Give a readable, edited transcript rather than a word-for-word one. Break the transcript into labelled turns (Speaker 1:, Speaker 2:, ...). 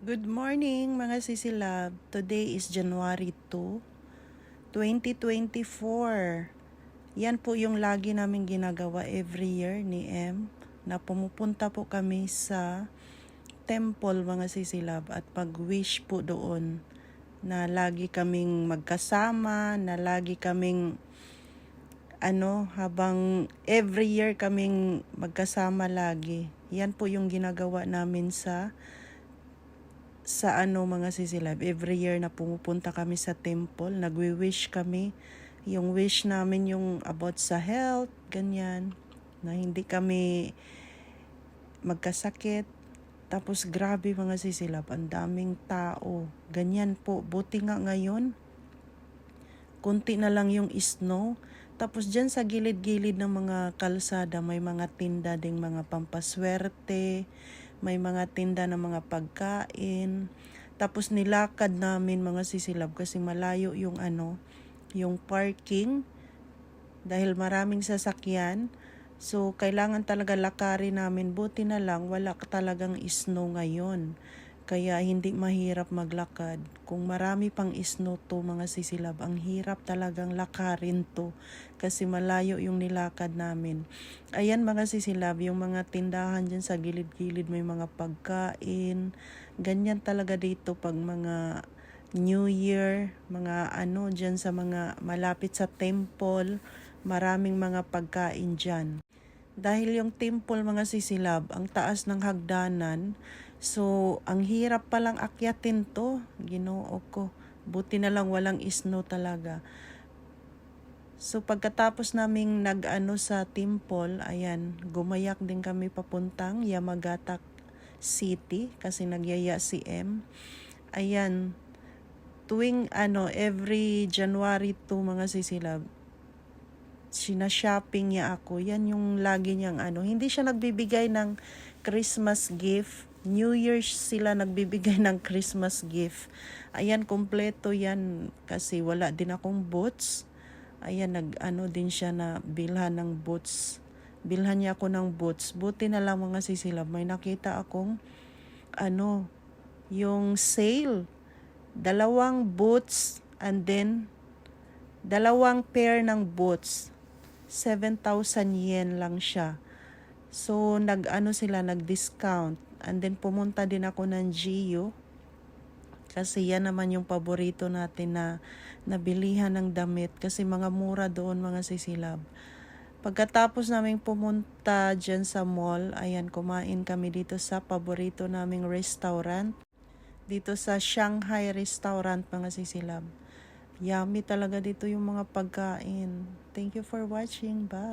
Speaker 1: Good morning mga sisilab. Today is January 2, 2024. Yan po yung lagi namin ginagawa every year ni M na pumupunta po kami sa temple mga sisilab at mag-wish po doon na lagi kaming magkasama, na lagi kaming habang every year kaming magkasama lagi. Yan po yung ginagawa namin sa mga sisilab. Every year na pumupunta kami sa temple, nagwi-wish kami. Yung wish namin yung about sa health, ganyan. Na hindi kami magkasakit. Tapos grabe mga sisilab, ang daming tao. Ganyan po. Buti nga ngayon, kunti na lang yung snow. Tapos dyan sa gilid-gilid ng mga kalsada, may mga tinda ding mga pampaswerte, may mga tinda ng mga pagkain. Tapos nilakad namin mga sisilab kasi malayo yung yung parking dahil maraming sasakyan. So kailangan talaga lakarin namin. Buti na lang wala talagang snow ngayon. Kaya hindi mahirap maglakad. Kung marami pang snow to mga sisilab, ang hirap talagang lakarin to kasi malayo yung nilakad namin. Ayan mga sisilab, yung mga tindahan dyan sa gilid-gilid may mga pagkain. Ganyan talaga dito pag mga New Year, mga dyan sa mga malapit sa temple, maraming mga pagkain dyan. Dahil yung temple mga sisilab, ang taas ng hagdanan, so ang hirap palang akyatin to, Ginoo ko. Buti na lang walang snow talaga. So pagkatapos naming sa temple, ayan, gumayak din kami papuntang Yamagata City kasi nagyaya si M. Ayan, tuwing every January 2 mga sisilab, sina-shopping niya ako. Yan yung lagi niyang hindi siya nagbibigay ng Christmas gift. New Year's sila nagbibigay ng Christmas gift. Ayan, kompleto yan kasi wala din akong boots. Ayan, din siya na bilhan ng boots. Bilhan niya ako ng boots. Buti na lang mga sisilab, may nakita akong yung sale. 2 boots and then 2 pair ng boots. 7,000 yen lang siya. So, nag-discount. And then, pumunta din ako ng GU. Kasi yan naman yung paborito natin na nabilihan ng damit. Kasi mga mura doon, mga sisilab. Pagkatapos naming pumunta dyan sa mall, ayan, kumain kami dito sa paborito naming restaurant. Dito sa Shanghai Restaurant, mga sisilab. Yummy talaga dito yung mga pagkain. Thank you for watching. Bye.